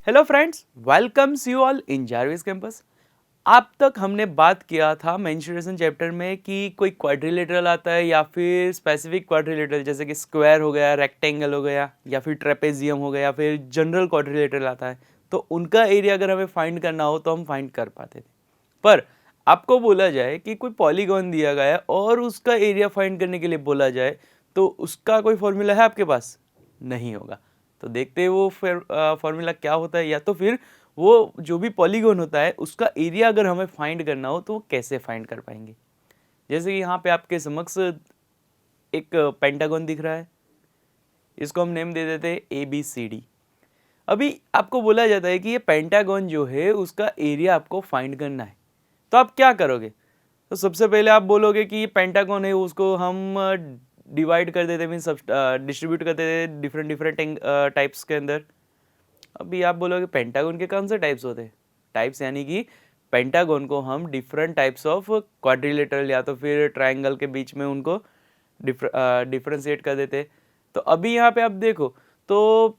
Hello friends, welcomes you all in Jarvis campus. अब तक हमने बात किया था मेंस्ट्रुएशन चैप्टर में कि कोई क्वाड्रिलेटरल आता है या फिर स्पेसिफिक क्वाड्रिलेटरल, जैसे कि स्क्वायर हो गया, रेक्टेंगल हो गया या फिर ट्रेपेजियम हो गया या फिर जनरल क्वाड्रिलेटरल आता है। तो उनका एरिया अगर हमें फाइंड करना हो तो हम फाइंड कर पाते थे। पर आपको बोला जाए कि कोई पॉलीगॉन दिया गया है और उसका एरिया फाइंड करने के लिए बोला जाए तो उसका कोई फॉर्मूला है आपके पास? नहीं होगा। तो देखते हैं वो फिर फॉर्मूला क्या होता है, या तो फिर वो जो भी पॉलीगॉन होता है उसका एरिया अगर हमें फाइंड करना हो तो वो कैसे फाइंड कर पाएंगे। जैसे कि यहाँ पे आपके समक्ष एक पेंटागन दिख रहा है, इसको हम नेम दे देते हैं ABCD। अभी आपको बोला जाता है कि ये पेंटागन जो है उसका एरिया आपको फाइंड करना है, तो आप क्या करोगे? तो सबसे पहले आप बोलोगे कि ये पेंटागन है, उसको हम डिवाइड कर देते, मीन डिस्ट्रीब्यूट कर देते डिफरेंट डिफरेंट टाइप्स के अंदर। अभी आप बोलोगे पेंटागन के कौन से टाइप्स होते हैं? टाइप्स यानी कि पेंटागन को हम डिफरेंट टाइप्स ऑफ क्वाड्रिलेटरल या तो फिर ट्रायंगल के बीच में उनको डिफरेंशिएट कर देते हैं। तो अभी यहाँ पे आप देखो तो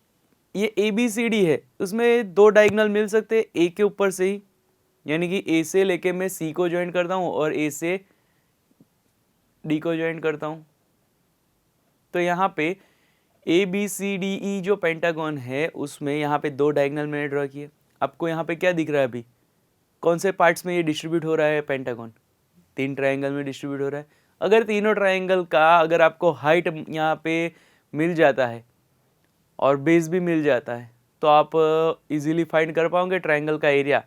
ये ABCD है, उसमें दो डायगोनल मिल सकते हैं ए के ऊपर से ही, यानी कि ए से लेके मैं सी को ज्वाइन करता हूँ और ए से डी को ज्वाइन करता हूँ। तो यहाँ पे ABCDE जो पेंटागन है उसमें यहाँ पे दो डायगोनल मैंने ड्रॉ किए। आपको यहाँ पे क्या दिख रहा है? अभी कौन से पार्ट्स में ये डिस्ट्रीब्यूट हो रहा है पेंटागन? तीन ट्रायंगल में डिस्ट्रीब्यूट हो रहा है। अगर तीनों ट्रायंगल का अगर आपको हाइट यहाँ पे मिल जाता है और बेस भी मिल जाता है तो आप इजीली फाइंड कर पाओगे ट्रायंगल का एरिया।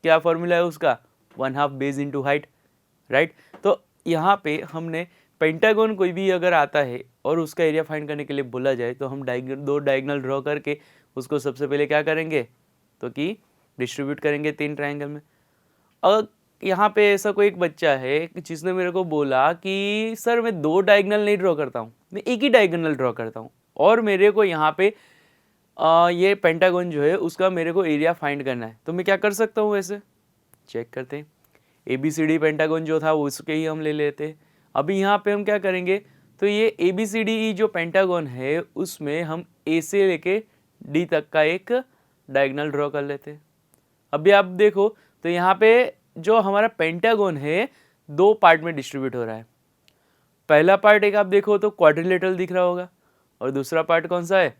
क्या फॉर्मूला है उसका? 1/2 बेस इंटू हाइट, राइट। तो यहाँ पे हमने पेंटागन कोई भी अगर आता है और उसका एरिया फाइंड करने के लिए बोला जाए तो हम दो डायगोनल ड्रॉ करके उसको सबसे पहले क्या करेंगे तो कि डिस्ट्रीब्यूट करेंगे तीन ट्रायंगल में। अगर यहाँ पे ऐसा कोई एक बच्चा है जिसने मेरे को बोला कि सर मैं दो डायगोनल नहीं ड्रॉ करता हूँ, मैं एक ही डायगोनल ड्रॉ करता हूँ और मेरे को यहाँ पे ये पेंटागन जो है उसका मेरे को एरिया फाइंड करना है, तो मैं क्या कर सकता हूँ? वैसे चेक करते हैं। ABCD पेंटागन जो था वो उसके ही हम ले लेते हैं। अभी यहाँ पे हम क्या करेंगे तो ये ABCDE जो पेंटागन है उसमें हम A से लेके D तक का एक डायगोनल ड्रॉ कर लेते हैं। अभी आप देखो तो यहाँ पे जो हमारा पेंटागन है दो पार्ट में डिस्ट्रीब्यूट हो रहा है। पहला पार्ट एक आप देखो तो क्वाड्रिलेटरल दिख रहा होगा और दूसरा पार्ट कौन सा है?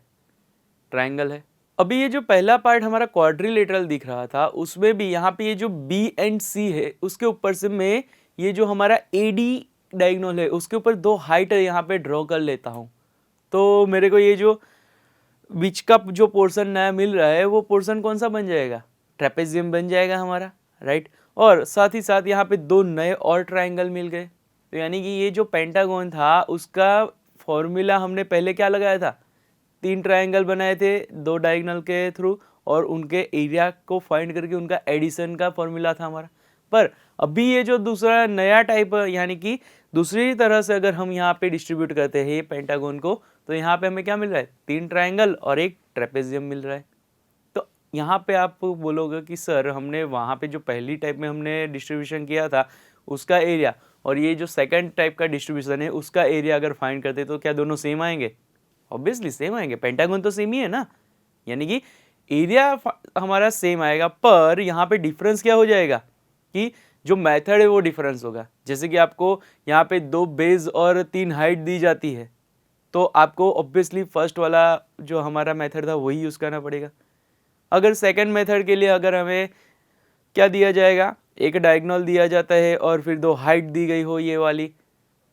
ट्रायंगल है। अभी ये जो पहला पार्ट हमारा क्वाड्रिलेटरल दिख रहा था उसमें भी यहाँ पे ये जो B एंड C है उसके ऊपर से मैं ये जो हमारा AD डायगोनल है उसके ऊपर दो हाइट यहाँ पे ड्रॉ कर लेता हूँ। तो मेरे को ये जो बीच का जो पोर्शन नया मिल रहा है वो पोर्शन कौन सा बन जाएगा? ट्रेपेजियम बन जाएगा हमारा, राइट। और साथ ही साथ यहाँ पे दो नए और ट्रायंगल मिल गए। तो यानी कि ये जो पेंटागन था उसका फॉर्मूला हमने पहले क्या लगाया था? तीन ट्रायंगल बनाए थे दो डायगोनल के थ्रू और उनके एरिया को फाइंड करके उनका एडिशन का फॉर्मूला था हमारा। पर अभी ये जो दूसरा नया टाइप यानी कि दूसरी तरह से अगर हम यहाँ पे डिस्ट्रीब्यूट करते हैं पेंटागन को तो यहाँ पे हमें क्या मिल रहा है? तीन ट्रायंगल और एक ट्रेपेजियम मिल रहा है। तो यहाँ पे आप बोलोगे कि सर हमने वहाँ पे जो पहली टाइप में हमने डिस्ट्रीब्यूशन किया था उसका एरिया और ये जो सेकंड टाइप का डिस्ट्रीब्यूशन है उसका एरिया अगर फाइंड करते तो क्या दोनों सेम आएंगे? ऑब्वियसली सेम आएंगे, पेंटागन तो सेम ही है ना। यानी कि एरिया हमारा सेम आएगा, पर यहाँ पे डिफरेंस क्या हो जाएगा कि जो मेथड है वो डिफरेंस होगा। जैसे कि आपको यहाँ पे दो बेस और तीन हाइट दी जाती है तो आपको ऑब्वियसली फर्स्ट वाला जो हमारा मेथड था वही यूज़ करना पड़ेगा। अगर सेकंड मेथड के लिए अगर हमें क्या दिया जाएगा, एक डायगोनल दिया जाता है और फिर दो हाइट दी गई हो ये वाली,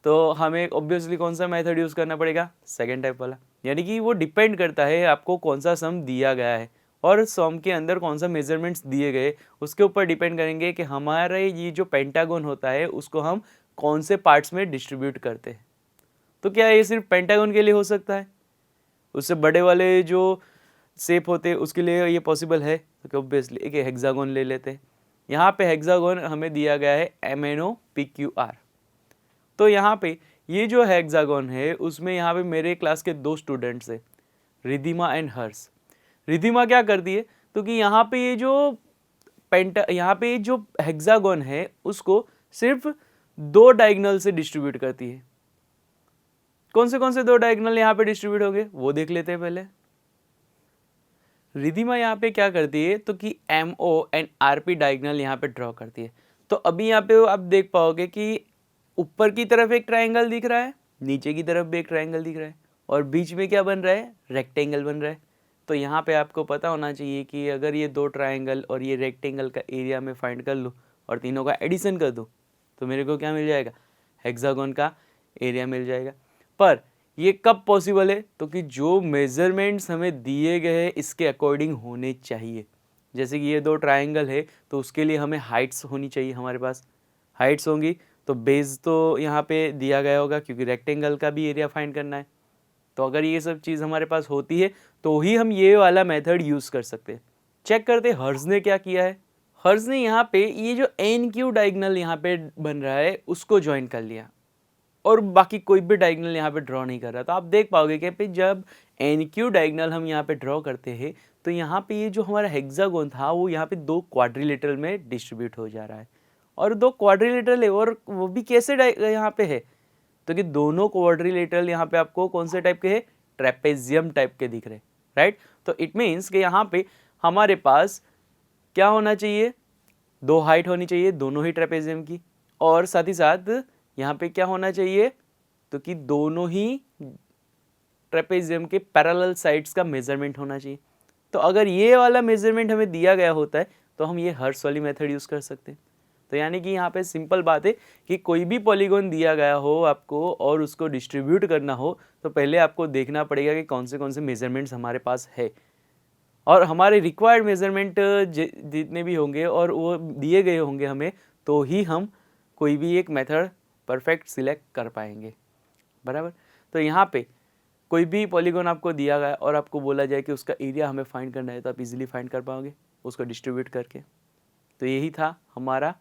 तो हमें ऑब्वियसली कौन सा मेथड यूज़ करना पड़ेगा? सेकंड टाइप वाला। यानी कि वो डिपेंड करता है आपको कौन सा सम दिया गया है और सम के अंदर कौन सा मेजरमेंट्स दिए गए उसके ऊपर डिपेंड करेंगे कि हमारा ये जो पेंटागन होता है उसको हम कौन से पार्ट्स में डिस्ट्रीब्यूट करते हैं। तो क्या ये सिर्फ पेंटागन के लिए हो सकता है? उससे बड़े वाले जो शेप होते हैं उसके लिए ये पॉसिबल है? तो ऑब्वियसली एक हेक्सागन ले लेते हैं। यहाँ पे हेक्सागन हमें दिया गया है MNOPQR। तो यहाँ पे ये जो हेक्सागन है उसमें यहाँ पे मेरे क्लास के दो स्टूडेंट्स हैं, रिधिमा एंड हर्ष। रिधिमा क्या करती है तो कि यहाँ पे ये जो हेक्सागन है उसको सिर्फ दो डायगोनल से डिस्ट्रीब्यूट करती है। कौन से दो डायगोनल यहाँ पे डिस्ट्रीब्यूट होंगे वो देख लेते हैं पहले। रिधिमा यहाँ पे क्या करती है तो कि MO एंड RP डायगोनल यहाँ पे ड्रॉ करती है। तो अभी यहाँ पे आप देख पाओगे कि ऊपर की तरफ एक ट्रायंगल दिख रहा है, नीचे की तरफ भी एक ट्रायंगल दिख रहा है और बीच में क्या बन रहा है, रेक्टेंगल बन रहा है। तो यहाँ पे आपको पता होना चाहिए कि अगर ये दो ट्रायंगल और ये रेक्टेंगल का एरिया मैं फाइंड कर लूँ और तीनों का एडिशन कर दूँ तो मेरे को क्या मिल जाएगा, हेक्सागोन का एरिया मिल जाएगा। पर ये कब पॉसिबल है, तो कि जो मेजरमेंट्स हमें दिए गए हैं इसके अकॉर्डिंग होने चाहिए। जैसे कि ये दो ट्रायंगल है तो उसके लिए हमें हाइट्स होनी चाहिए, हमारे पास हाइट्स होंगी तो बेस तो यहाँ पे दिया गया होगा क्योंकि रेक्टेंगल का भी एरिया फाइंड करना है। तो अगर ये सब चीज़ हमारे पास होती है तो ही हम ये वाला मेथड यूज़ कर सकते हैं। चेक करते हर्ज ने क्या किया है। हर्ज ने यहाँ पे ये जो NQ डायगोनल यहाँ पे बन रहा है उसको ज्वाइन कर लिया और बाकी कोई भी डायगोनल यहाँ पे ड्रॉ नहीं कर रहा। तो आप देख पाओगे कि जब NQ डायगोनल हम यहाँ पे ड्रॉ करते हैं तो यहाँ पे ये जो हमारा हेक्सागोन था वो यहाँ पे दो क्वाड्रिलेटरल में डिस्ट्रीब्यूट हो जा रहा है और दो क्वाड्रिलेटरल है और वो भी कैसे यहाँ पे है तो कि दोनों क्वाड्रिलेटरल यहाँ पे आपको कौन से टाइप के है, ट्रेपेजियम टाइप के दिख रहे, राइट। तो इट मीन्स कि यहाँ पे हमारे पास क्या होना चाहिए, दो हाइट होनी चाहिए दोनों ही ट्रेपेजियम की और साथ ही साथ यहाँ पे क्या होना चाहिए तो कि दोनों ही ट्रेपेजियम के पैरेलल साइड्स का मेजरमेंट होना चाहिए। तो अगर ये वाला मेजरमेंट हमें दिया गया होता है तो हम ये हर्ट्ज वाली मेथड यूज़ कर सकते हैं। तो यानी कि यहाँ पे सिंपल बात है कि कोई भी पॉलीगॉन दिया गया हो आपको और उसको डिस्ट्रीब्यूट करना हो तो पहले आपको देखना पड़ेगा कि कौन से मेजरमेंट्स हमारे पास है और हमारे रिक्वायर्ड मेजरमेंट जितने भी होंगे और वो दिए गए होंगे हमें तो ही हम कोई भी एक मेथड परफेक्ट सिलेक्ट कर पाएंगे, बराबर। तो यहाँ पे कोई भी पॉलीगॉन आपको दिया गया और आपको बोला जाए कि उसका एरिया हमें फाइंड करना है तो आप इजीली फाइंड कर पाओगे उसको डिस्ट्रीब्यूट करके। तो यही था हमारा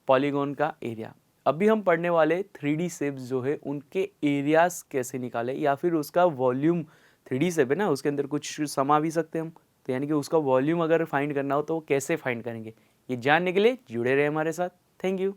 पॉलीगॉन का एरिया। अभी हम पढ़ने वाले 3D शेप्स जो है उनके एरियाज कैसे निकाले या फिर उसका वॉल्यूम, 3D शेप है ना उसके अंदर कुछ समा भी सकते हैं हम, तो यानी कि उसका वॉल्यूम अगर फाइंड करना हो तो वो कैसे फाइंड करेंगे, ये जानने के लिए जुड़े रहे हमारे साथ। Thank you.